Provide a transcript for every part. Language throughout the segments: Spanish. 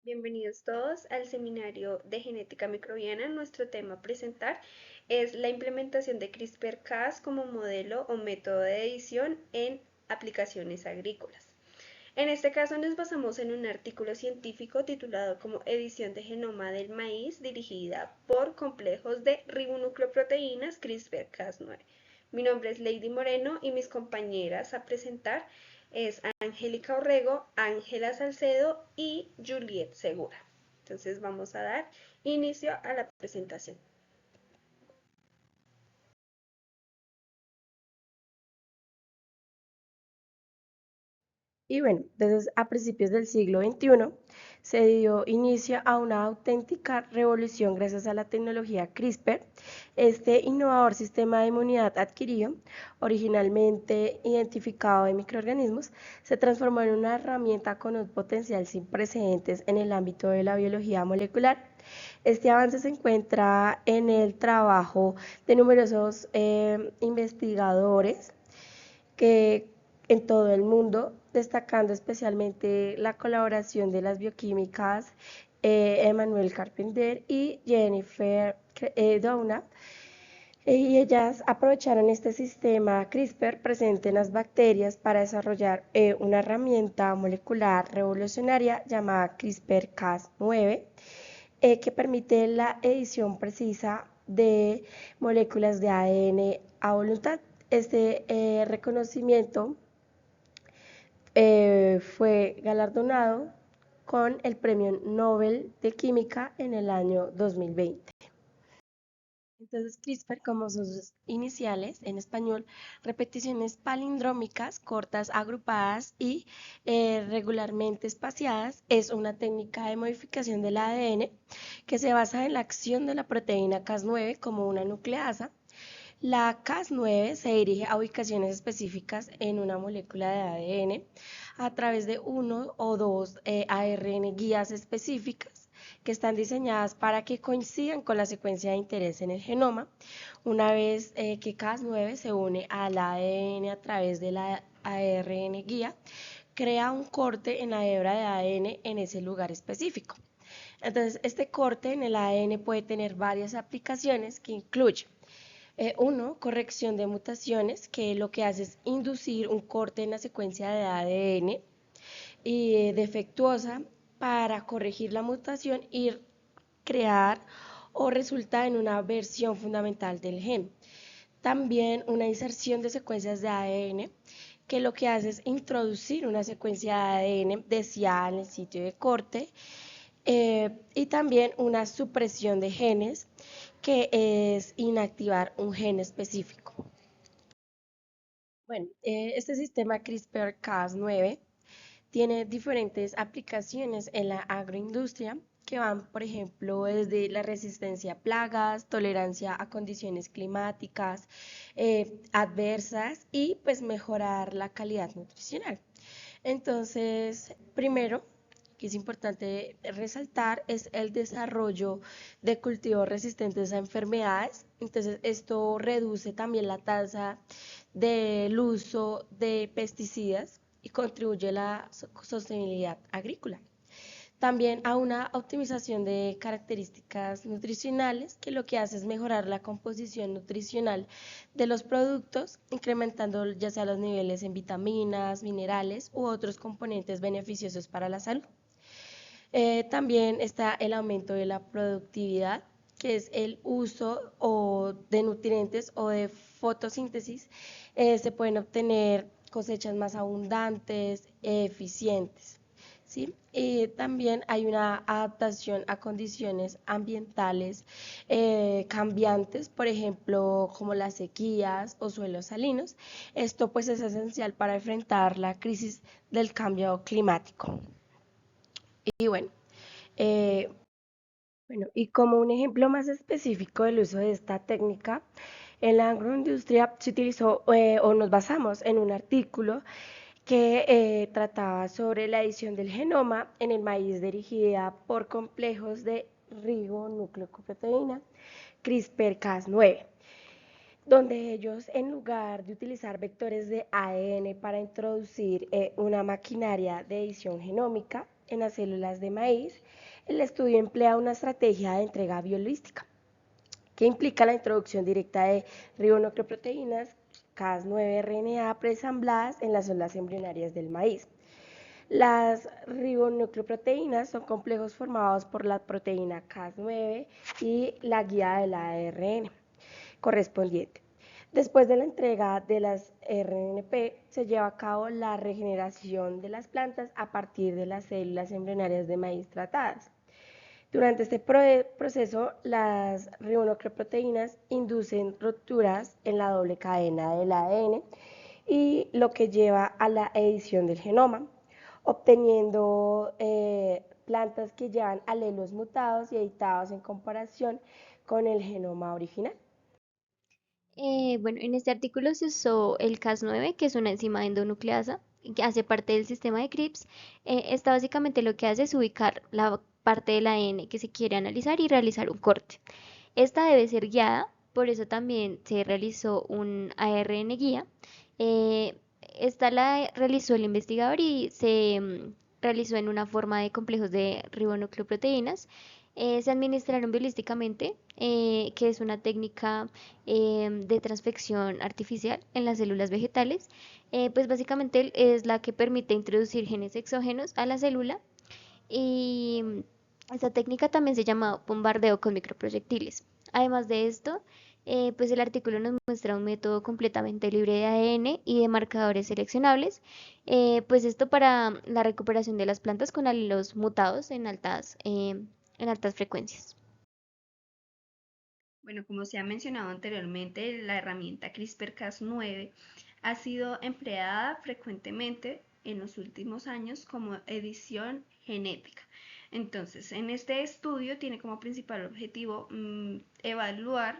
Bienvenidos todos al seminario de genética microbiana. Nuestro tema a presentar es la implementación de CRISPR-Cas como modelo o método de edición en aplicaciones agrícolas. En este caso nos basamos en un artículo científico titulado como Edición de genoma del maíz dirigida por complejos de ribonucleoproteínas CRISPR-Cas9. Mi nombre es Lady Moreno y mis compañeras a presentar es Angélica Orrego, Ángela Salcedo y Juliet Segura. Entonces vamos a dar inicio a la presentación. Y bueno, desde a principios del siglo XXI se dio inicio a una auténtica revolución gracias a la tecnología CRISPR. Este innovador sistema de inmunidad adquirido, originalmente identificado en microorganismos, se transformó en una herramienta con un potencial sin precedentes en el ámbito de la biología molecular. Este avance se encuentra en el trabajo de numerosos investigadores que en todo el mundo, destacando especialmente la colaboración de las bioquímicas Emmanuel Carpenter y Jennifer Doudna. Y ellas aprovecharon este sistema CRISPR presente en las bacterias para desarrollar una herramienta molecular revolucionaria llamada CRISPR-Cas9, que permite la edición precisa de moléculas de ADN a voluntad. Este reconocimiento fue galardonado con el Premio Nobel de Química en el año 2020. Entonces, CRISPR, como sus iniciales en español, repeticiones palindrómicas cortas, agrupadas y regularmente espaciadas, es una técnica de modificación del ADN que se basa en la acción de la proteína Cas9 como una nucleasa. La Cas9 se dirige a ubicaciones específicas en una molécula de ADN a través de uno o dos ARN guías específicas que están diseñadas para que coincidan con la secuencia de interés en el genoma. Una vez que Cas9 se une al ADN a través de la ARN guía, crea un corte en la hebra de ADN en ese lugar específico. Entonces, este corte en el ADN puede tener varias aplicaciones que incluyen uno, corrección de mutaciones, que lo que hace es inducir un corte en la secuencia de ADN defectuosa para corregir la mutación y crear o resulta en una versión fundamental del gen. También una inserción de secuencias de ADN que lo que hace es introducir una secuencia de ADN deseada en el sitio de corte y también una supresión de genes que es inactivar un gen específico. Bueno, este sistema CRISPR-Cas9 tiene diferentes aplicaciones en la agroindustria que van, por ejemplo, desde la resistencia a plagas, tolerancia a condiciones climáticas adversas y pues mejorar la calidad nutricional. Entonces, primero, que es importante resaltar, es el desarrollo de cultivos resistentes a enfermedades. Entonces, esto reduce también la tasa del uso de pesticidas y contribuye a la sostenibilidad agrícola. También a una optimización de características nutricionales que lo que hace es mejorar la composición nutricional de los productos, incrementando ya sea los niveles en vitaminas, minerales u otros componentes beneficiosos para la salud. También está el aumento de la productividad, que es el uso de nutrientes o de fotosíntesis. Se pueden obtener cosechas más abundantes, eficientes. ¿Sí? También hay una adaptación a condiciones ambientales cambiantes, por ejemplo, como las sequías o suelos salinos. Esto pues es esencial para enfrentar la crisis del cambio climático. Y eh, y como un ejemplo más específico del uso de esta técnica, en la agroindustria se utilizó o nos basamos en un artículo que trataba sobre la edición del genoma en el maíz dirigida por complejos de ribonucleoproteína CRISPR-Cas9. donde ellos, en lugar de utilizar vectores de ADN para introducir una maquinaria de edición genómica en las células de maíz, el estudio emplea una estrategia de entrega biológica que implica la introducción directa de ribonucleoproteínas Cas9-RNA preensambladas en las células embrionarias del maíz. Las ribonucleoproteínas son complejos formados por la proteína Cas9 y la guía del ARN correspondiente. Después de la entrega de las RNP, se lleva a cabo la regeneración de las plantas a partir de las células embrionarias de maíz tratadas. Durante este proceso, las ribonucleoproteínas inducen rupturas en la doble cadena del ADN y lo que lleva a la edición del genoma, obteniendo plantas que llevan alelos mutados y editados en comparación con el genoma original. Bueno, en este artículo se usó el Cas9, que es una enzima endonucleasa que hace parte del sistema de Crips. Esta básicamente lo que hace es ubicar la parte del ADN que se quiere analizar y realizar un corte. Esta debe ser guiada, por eso también se realizó un ARN guía. Eh, Esta la realizó el investigador y se realizó en una forma de complejos de ribonucleoproteínas. Se administraron biolísticamente, que es una técnica de transfección artificial en las células vegetales. Pues básicamente es la que permite introducir genes exógenos a la célula y esta técnica también se llama bombardeo con microproyectiles. Además de esto, pues el artículo nos muestra un método completamente libre de ADN y de marcadores seleccionables, pues esto para la recuperación de las plantas con alelos mutados en altas frecuencias. Bueno, como se ha mencionado anteriormente, la herramienta CRISPR-Cas9 ha sido empleada frecuentemente en los últimos años como edición genética. Entonces, en este estudio tiene como principal objetivo evaluar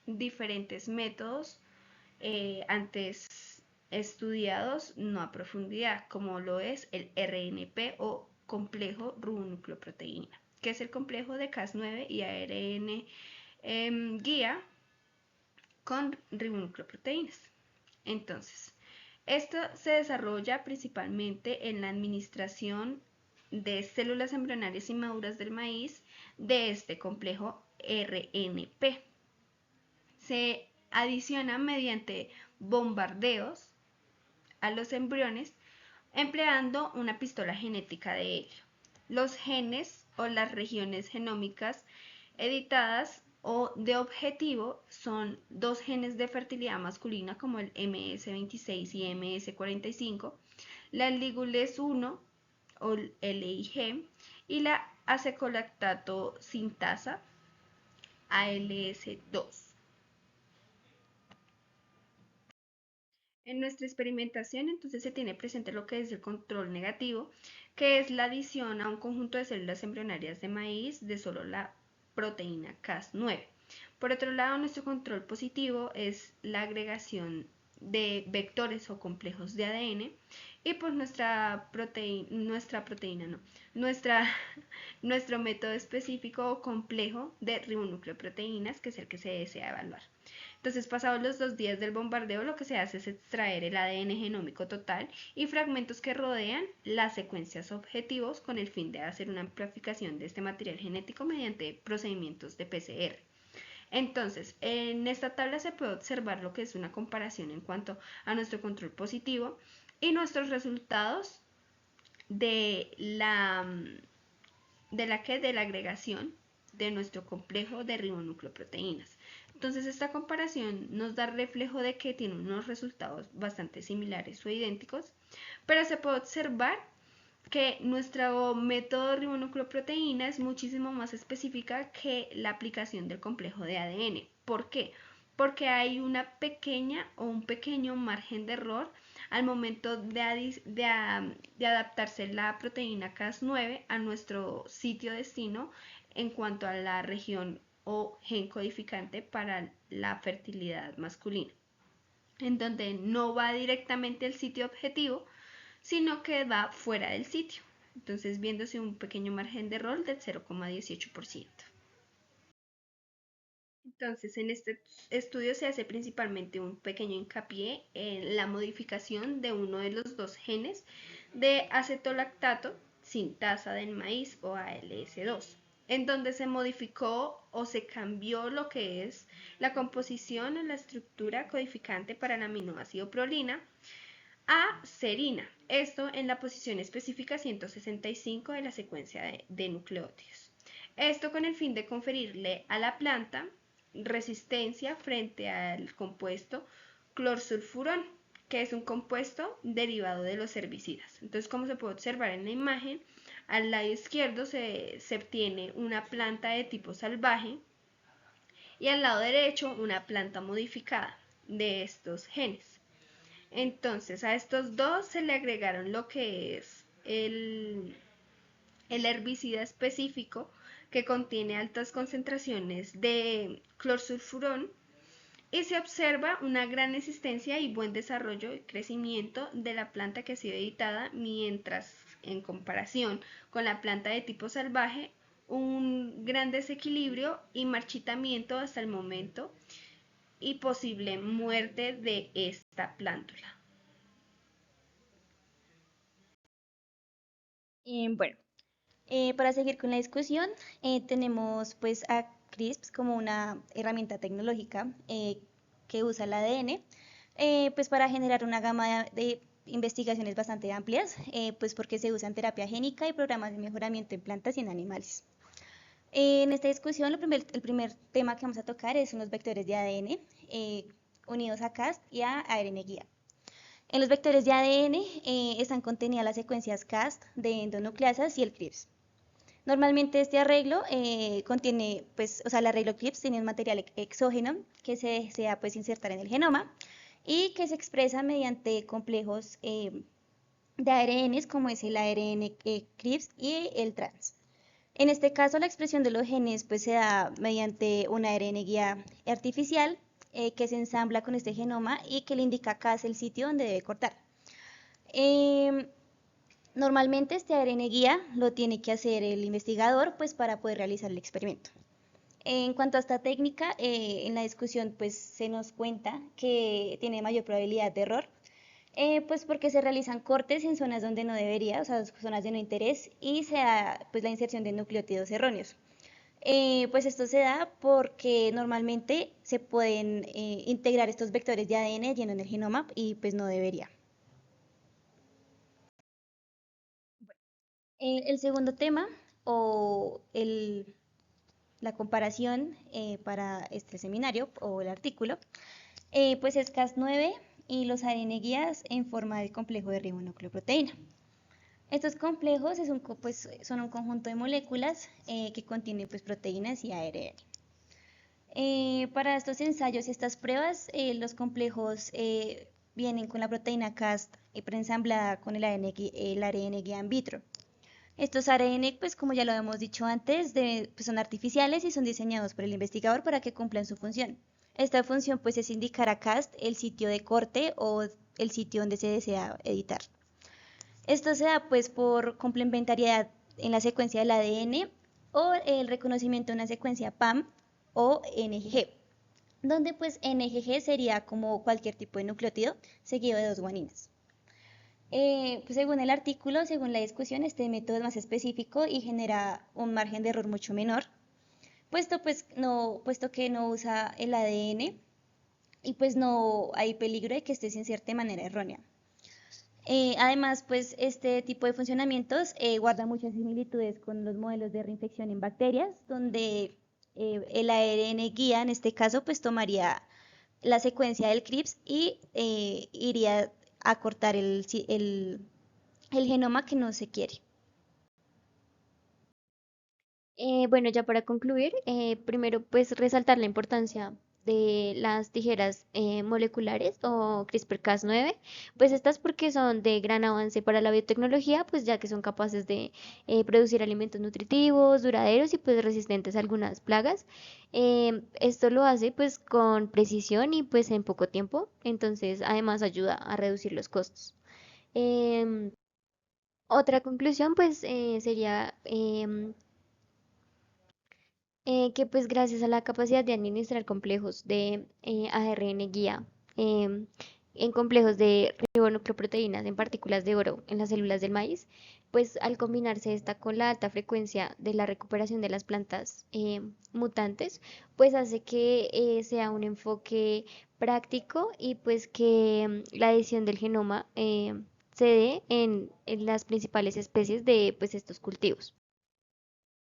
diferentes métodos antes estudiados no a profundidad, como lo es el RNP o complejo ribonucleoproteína, que es el complejo de Cas9 y ARN guía con ribonucleoproteínas. Entonces, esto se desarrolla principalmente en la administración de células embrionarias inmaduras del maíz de este complejo RNP. Se adiciona mediante bombardeos a los embriones empleando una pistola genética de helio. Los genes o las regiones genómicas editadas o de objetivo son dos genes de fertilidad masculina como el MS26 y MS45, la lígules 1 o LIG y la acecolactato sintasa ALS2. En nuestra experimentación entonces se tiene presente lo que es el control negativo, que es la adición a un conjunto de células embrionarias de maíz de solo la proteína Cas9. Por otro lado, nuestro control positivo es la agregación de vectores o complejos de ADN y pues nuestra, nuestro método específico o complejo de ribonucleoproteínas, que es el que se desea evaluar. Entonces, pasados los 2 días del bombardeo, lo que se hace es extraer el ADN genómico total y fragmentos que rodean las secuencias objetivos con el fin de hacer una amplificación de este material genético mediante procedimientos de PCR. Entonces, en esta tabla se puede observar lo que es una comparación en cuanto a nuestro control positivo y nuestros resultados de la agregación de nuestro complejo de ribonucleoproteínas. Entonces esta comparación nos da reflejo de que tiene unos resultados bastante similares o idénticos, pero se puede observar que nuestro método de ribonucleoproteína es muchísimo más específica que la aplicación del complejo de ADN. ¿Por qué? Porque hay una pequeña o un pequeño margen de error al momento de adaptarse la proteína Cas9 a nuestro sitio destino en cuanto a la región o gen codificante para la fertilidad masculina, en donde no va directamente al sitio objetivo, sino que va fuera del sitio. Entonces, viéndose un pequeño margen de error del 0,18%. Entonces, en este estudio se hace principalmente un pequeño hincapié en la modificación de uno de los dos genes de acetolactato sintasa del maíz o ALS2, en donde se modificó o se cambió lo que es la composición o la estructura codificante para el aminoácido prolina a serina, esto en la posición específica 165 de la secuencia de nucleótidos. Esto con el fin de conferirle a la planta resistencia frente al compuesto clorsulfurón, que es un compuesto derivado de los herbicidas. Entonces, como se puede observar en la imagen, al lado izquierdo se obtiene una planta de tipo salvaje y al lado derecho una planta modificada de estos genes. Entonces, a estos dos se le agregaron lo que es el herbicida específico que contiene altas concentraciones de clorsulfurón y se observa una gran existencia y buen desarrollo y crecimiento de la planta que ha sido editada, mientras en comparación con la planta de tipo salvaje, un gran desequilibrio y marchitamiento hasta el momento y posible muerte de esta plántula. Bueno, para seguir con la discusión, tenemos pues a CRISPR como una herramienta tecnológica que usa el ADN pues para generar una gama de investigaciones bastante amplias, pues porque se usa en terapia génica y programas de mejoramiento en plantas y en animales. En esta discusión, el primer tema que vamos a tocar son los vectores de ADN unidos a Cas y a ARN guía. En los vectores de ADN están contenidas las secuencias Cas de endonucleasas y el CRISPR. Normalmente este arreglo contiene, pues, o sea, el arreglo CRISPR tiene un material exógeno que se desea pues insertar en el genoma y que se expresa mediante complejos de ARNs como es el ARN CRISPR y el trans. En este caso, la expresión de los genes pues, se da mediante una ARN guía artificial que se ensambla con este genoma y que le indica acá es el sitio donde debe cortar. Normalmente este ARN guía lo tiene que hacer el investigador pues, para poder realizar el experimento. En cuanto a esta técnica, en la discusión pues, se nos cuenta que tiene mayor probabilidad de error, pues porque se realizan cortes en zonas donde no debería, o sea, zonas de no interés, y se da pues, la inserción de nucleótidos erróneos. Pues esto se da porque normalmente se pueden integrar estos vectores de ADN lleno en el genoma y pues no debería. El segundo tema o la comparación para este seminario o el artículo, pues es Cas9 y los ARN guías en forma de complejo de ribonucleoproteína. Estos complejos pues, son un conjunto de moléculas que contienen pues, proteínas y ARN. Para estos ensayos y estas pruebas, los complejos vienen con la proteína Cas preensamblada con el ARN guía in vitro. Estos ARN, pues como ya lo hemos dicho antes, pues, son artificiales y son diseñados por el investigador para que cumplan su función. Esta función pues es indicar a CAST el sitio de corte o el sitio donde se desea editar. Esto se da pues por complementariedad en la secuencia del ADN o el reconocimiento de una secuencia PAM o NGG, donde pues NGG sería como cualquier tipo de nucleótido seguido de dos guaninas. Pues según el artículo, según la discusión, este método es más específico y genera un margen de error mucho menor, puesto que no usa el ADN y pues no hay peligro de que esté se inserte de manera errónea. Además, pues este tipo de funcionamientos guarda muchas similitudes con los modelos de reinfección en bacterias, donde el ARN guía, en este caso, pues tomaría la secuencia del CRISPR y iría a cortar el genoma que no se quiere. Bueno, ya para concluir, primero pues resaltar la importancia de las tijeras moleculares o CRISPR-Cas9, pues estas porque son de gran avance para la biotecnología, pues ya que son capaces de producir alimentos nutritivos, duraderos y pues resistentes a algunas plagas. Esto lo hace pues con precisión y pues en poco tiempo, entonces además ayuda a reducir los costos. Em, Otra conclusión pues sería Que pues gracias a la capacidad de administrar complejos de ARN guía em, en complejos de ribonucleoproteínas en partículas de oro en las células del maíz, pues al combinarse esta con la alta frecuencia de la recuperación de las plantas mutantes, pues hace que sea un enfoque práctico y pues que la edición del genoma se dé en las principales especies de pues estos cultivos.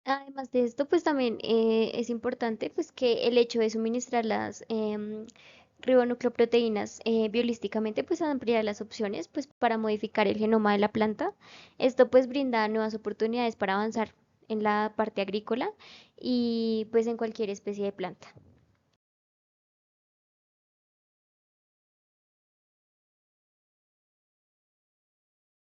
Además de esto, pues también es importante pues que el hecho de suministrar las ribonucleoproteínas biolísticamente pues amplía las opciones pues para modificar el genoma de la planta. Esto pues brinda nuevas oportunidades para avanzar en la parte agrícola y pues en cualquier especie de planta.